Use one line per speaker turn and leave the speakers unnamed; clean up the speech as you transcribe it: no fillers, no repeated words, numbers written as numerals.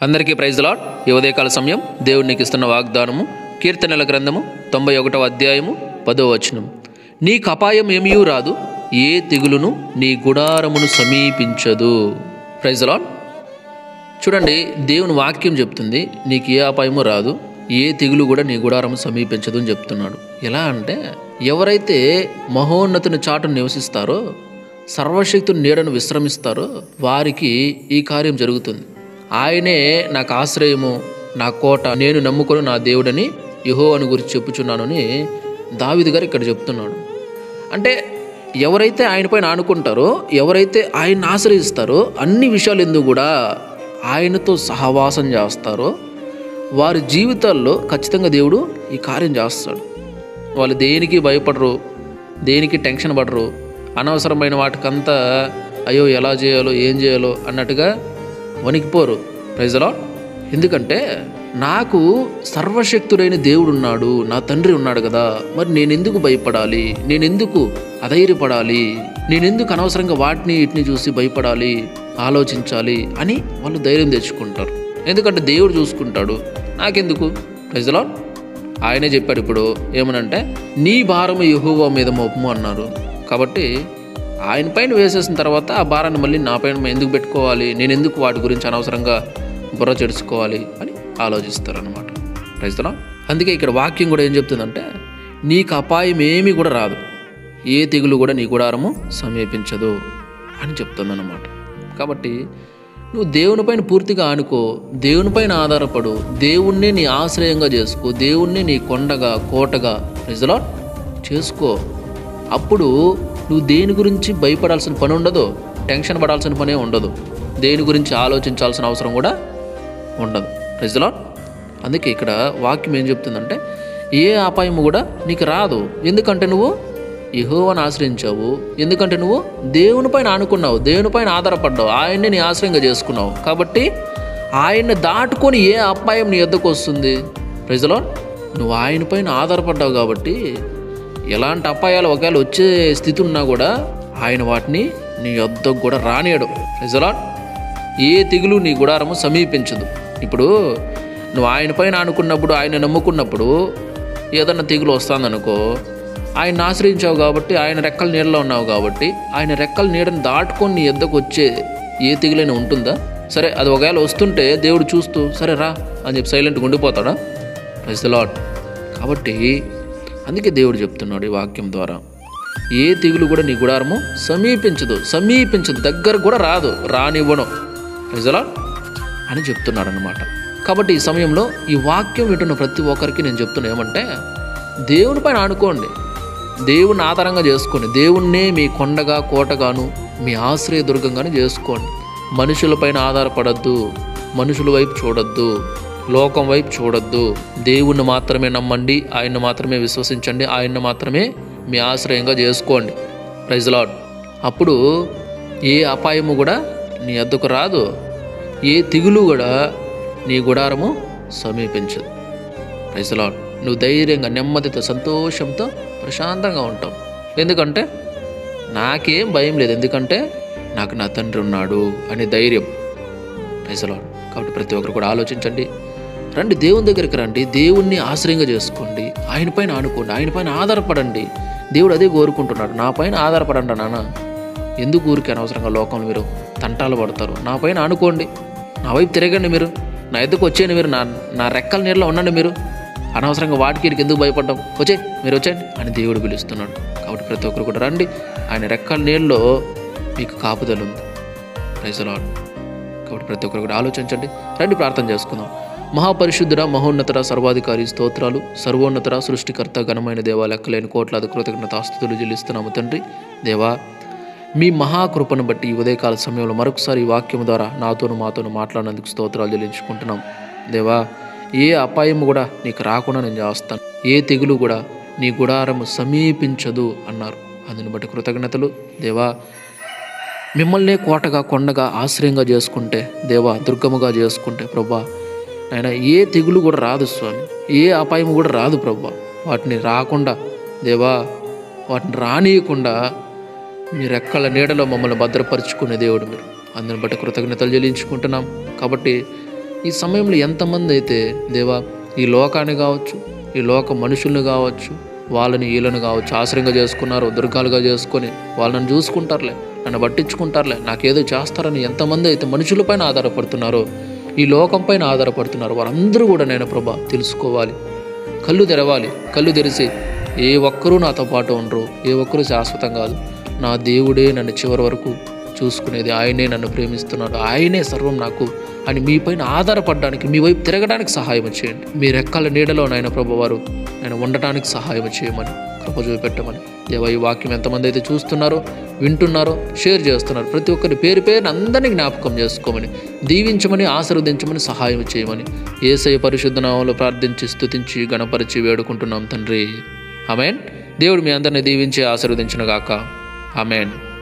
అందరికీ praise the lord. ఈ ఉదయకాల సమయం దేవుడు నీకు ఇస్తున్న వాగ్దానము కీర్తనల గ్రంథము 91వ అధ్యాయము 10వ వచనం. నీకు అపాయం ఏమీ రాదు, ఏ తెగులును నీ గుడారమును సమీపించదు. Praise the Lord. చూడండి, దేవుని వాక్యం చెప్తుంది నీకు ఏ అపాయము రాదు, ఏ తెగులు కూడా నీ గుడారము సమీపించదు అని చెప్తున్నాడు. ఎలా అంటే, ఎవరైతే మహోన్నతుని చాటును నివసిస్తారో, సర్వశక్తుని నీడను విశ్రమిస్తారో వారికి ఈ కార్యం జరుగుతుంది. ఆయనే నాకు ఆశ్రయము, నా కోట, నేను నమ్ముకొని నా దేవుడని యెహోవాను గురించి చెప్పుచున్నానని దావీదు గారు ఇక్కడ చెప్తున్నాడు. అంటే ఎవరైతే ఆయన పైన ఆనుకుంటారో, ఎవరైతే ఆయన్ని ఆశ్రయిస్తారో, అన్ని విషయాలు ఎందుకు కూడా ఆయనతో సహవాసం చేస్తారో వారి జీవితాల్లో ఖచ్చితంగా దేవుడు ఈ కార్యం చేస్తాడు. వాళ్ళు దేనికి భయపడరు, దేనికి టెన్షన్ పడరు, అనవసరమైన వాటికంతా అయ్యో ఎలా చేయాలో ఏం చేయాలో అన్నట్టుగా వణికిపోరు. Praise the lord. ఎందుకంటే నాకు సర్వశక్తుడైన దేవుడు ఉన్నాడు, నా తండ్రి ఉన్నాడు కదా, మరి నేనెందుకు భయపడాలి, నేనెందుకు అధైర్యపడాలి, నేనెందుకు అనవసరంగా వాటిని వీటిని చూసి భయపడాలి, ఆలోచించాలి అని వాళ్ళు ధైర్యం తెచ్చుకుంటారు. ఎందుకంటే దేవుడు చూసుకుంటాడు, నాకెందుకు. Praise the Lord. ఆయనే చెప్పాడు ఇప్పుడు ఏమనంటే, నీ భారము యెహోవా మీద మోపము అన్నారు. కాబట్టి ఆయన పైన వేసేసిన తర్వాత ఆ భారాన్ని మళ్ళీ నా పైన ఎందుకు పెట్టుకోవాలి, నేను ఎందుకు వాటి గురించి అనవసరంగా బుర్ర చెడుచుకోవాలి అని ఆలోచిస్తారనమాట. Praise the Lord. అందుకే ఇక్కడ వాక్యం కూడా ఏం చెప్తుందంటే, నీకు అపాయం ఏమీ కూడా రాదు, ఏ తెగులు కూడా నీ గుడారము సమీపించదు అని చెప్తుందన్నమాట. కాబట్టి నువ్వు దేవునిపైన పూర్తిగా ఆనుకో, దేవునిపైన ఆధారపడు, దేవుణ్ణి నీ ఆశ్రయంగా చేసుకో, దేవుణ్ణి నీ కొండగా కోటగా ప్రైజ్ ది లార్డ్ చేసుకో. అప్పుడు నువ్వు దేని గురించి భయపడాల్సిన పని ఉండదు, టెన్షన్ పడాల్సిన పనే ఉండదు, దేని గురించి ఆలోచించాల్సిన అవసరం కూడా ఉండదు. Praise the Lord. అందుకే ఇక్కడ వాక్యం ఏం చెప్తుందంటే, ఏ అపాయము కూడా నీకు రాదు. ఎందుకంటే నువ్వు యెహోవాను ఆశ్రయించావు, ఎందుకంటే నువ్వు దేవునిపైన ఆనుకున్నావు, దేవునిపైన ఆధారపడ్డావు, ఆయన్ని నీ ఆశ్రయంగా చేసుకున్నావు. కాబట్టి ఆయన్ని దాటుకొని ఏ అపాయం నీ యొద్దకు వస్తుంది. Praise the Lord. నువ్వు ఆయనపైన ఆధారపడ్డావు కాబట్టి ఎలాంటి అపాయాలు ఒకవేళ వచ్చే స్థితి ఉన్నా కూడా ఆయన వాటిని నీ యొద్దకు కూడా రానియడు. Praise the Lord. ఏ తెగులు నీ గుడారము సమీపించదు. ఇప్పుడు నువ్వు ఆయన పైన ఆనుకున్నప్పుడు, ఆయన నమ్ముకున్నప్పుడు ఏదన్నా తెగులు వస్తుందనుకో, ఆయన ఆశ్రయించావు కాబట్టి, ఆయన రెక్కల నీడలో ఉన్నావు కాబట్టి, ఆయన రెక్కల నీడని దాటుకొని నీ యొద్దకు వచ్చే ఏ తెగులైనా ఉంటుందా? సరే, అది ఒకవేళ వస్తుంటే దేవుడు చూస్తూ సరే రా అని చెప్పి సైలెంట్గా ఉండిపోతాడా? Praise the Lord. కాబట్టి అందుకే దేవుడు చెప్తున్నాడు ఈ వాక్యం ద్వారా, ఏ తెగులు కూడా నీ గుడారము సమీపించదు, దగ్గర కూడా రాదు, రానివ్వను. ప్రైజ్ ది లార్డ్ అని చెప్తున్నాడు అనమాట. కాబట్టి ఈ సమయంలో ఈ వాక్యం వింటున్న ప్రతి ఒక్కరికి నేను చెప్తున్నా ఏమంటే, దేవుని పైన ఆనుకోండి, దేవుని ఆధారంగా చేసుకోండి, దేవుణ్ణే మీ కొండగా కోటగాను మీ ఆశ్రయ దుర్గంగాను చేసుకోండి. మనుషులపైన ఆధారపడద్దు, మనుషుల వైపు చూడొద్దు, లోకం వైపు చూడొద్దు. దేవుణ్ణి మాత్రమే నమ్మండి, ఆయన్ని మాత్రమే విశ్వసించండి, ఆయన్ని మాత్రమే మీ ఆశ్రయంగా చేసుకోండి. Praise the Lord. అప్పుడు ఏ అపాయము కూడా నీ వద్దకు రాదు, ఏ తెగులు కూడా నీ గుడారము సమీపించదు. Praise the Lord. నువ్వు ధైర్యంగా, నెమ్మదితో, సంతోషంతో, ప్రశాంతంగా ఉంటావు. ఎందుకంటే నాకేం భయం లేదు, ఎందుకంటే నాకు నా తండ్రి ఉన్నాడు అనే ధైర్యం. Praise the Lord. కాబట్టి ప్రతి ఒక్కరు కూడా ఆలోచించండి, రండి దేవుని దగ్గరికి రండి, దేవుణ్ణి ఆశ్రయంగా చేసుకోండి, ఆయన పైన ఆనుకోండి, ఆయన పైన ఆధారపడండి. దేవుడు అదే కోరుకుంటున్నాడు, నా పైన ఆధారపడండి నాన్న. ఎందుకు ఊరికి అనవసరంగా లోకంలో మీరు తంటాలు పడతారు? నా పైన ఆనుకోండి, నా వైపు తిరగండి, మీరు నా ఎద్దుకు వచ్చేయండి, మీరు నా రెక్కల నీళ్ళలో ఉండండి. మీరు అనవసరంగా వాటికి ఎందుకు భయపడ్డాం, మీరు వచ్చేయండి అని దేవుడు పిలుస్తున్నాడు. కాబట్టి ప్రతి ఒక్కరు కూడా రండి, ఆయన రెక్కల నీళ్ళలో మీకు కాపుదల ఉంది. Praise the Lord. కాబట్టి ప్రతి ఒక్కరు కూడా ఆలోచించండి, రండి ప్రార్థన చేసుకుందాం. మహాపరిశుద్ధుడ, మహోన్నతుడ, సర్వాధికారి, స్తోత్రాలు, సర్వోన్నతుడ, సృష్టికర్త, ఘనమైన దేవా, లెక్కలేని కోట్లాది కృతజ్ఞతాస్తుతులు చెల్లిస్తున్నాము తండ్రి. దేవా, మీ మహాకృపను బట్టి ఈ ఉదయకాల సమయంలో మరొకసారి ఈ వాక్యం ద్వారా మాతోను మాట్లాడినందుకు స్తోత్రాలు చెల్లించుకుంటున్నాం. దేవా, ఏ అపాయం కూడా నీకు రాకుండా నేను చేస్తాను, ఏ తెగులు కూడా నీ గుడారము సమీపించదు అన్నారు. అందుని బట్టి కృతజ్ఞతలు. దేవా, మిమ్మల్నే కోటగా కొండగా ఆశ్రయంగా చేసుకుంటే, దేవా దుర్గముగా చేసుకుంటే ప్రభా ఆయన ఏ తెగులు కూడా రాదు స్వామి, ఏ అపాయం కూడా రాదు ప్రభా. వాటిని రాకుండా దేవా, వాటిని రానియకుండా మీ రెక్కల నీడలో మమ్మల్ని భద్రపరుచుకునే దేవుడు మీరు. అందుని బట్టి కృతజ్ఞతలు చెల్లించుకుంటున్నాం. కాబట్టి ఈ సమయంలో ఎంతమంది అయితే దేవా ఈ లోకాన్ని కావచ్చు, ఈ లోక మనుషుల్ని కావచ్చు, వాళ్ళని వీళ్ళని కావచ్చు ఆశ్రయంగా చేసుకున్నారు, దుర్గాలుగా చేసుకొని వాళ్ళు నన్ను చూసుకుంటారులే, నన్ను పట్టించుకుంటారులే, నాకేదో చేస్తారని ఎంతమంది అయితే మనుషులపైన ఆధారపడుతున్నారో, ఈ లోకం పైన ఆధారపడుతున్నారు, వారందరూ కూడా నేను ప్రభా తెలుసుకోవాలి, కళ్ళు తెరవాలి. కళ్ళు తెరిచి ఏ ఒక్కరూ నాతో పాటు ఉండరు, ఏ ఒక్కరూ శాశ్వతం కాదు, నా దేవుడే నన్ను చివరి వరకు చూసుకునేది, ఆయనే నన్ను ప్రేమిస్తున్నాడు, ఆయనే సర్వం నాకు అని మీపైన ఆధారపడడానికి, మీ వైపు తిరగడానికి సహాయం చేయండి. మీ రెక్కల నీడలో నాయన ప్రభువారు నేను ఉండటానికి సహాయం చేయమని, కృప చూపెట్టమని. దేవా ఈ వాక్యం ఎంతమంది అయితే చూస్తున్నారో, వింటున్నారో, షేర్ చేస్తున్నారు, ప్రతి ఒక్కరి పేరు పేరుని అందరినీ జ్ఞాపకం చేసుకోమని, దీవించమని, ఆశీర్వదించమని, సహాయం చేయమని యేసయ్య పరిశుద్ధ నామములో ప్రార్థించి స్తుతించి గణపరిచి వేడుకుంటున్నాం తండ్రి. ఆమేన్. దేవుడు మీ అందరిని దీవించి ఆశీర్వదించును గాక. ఆమేన్.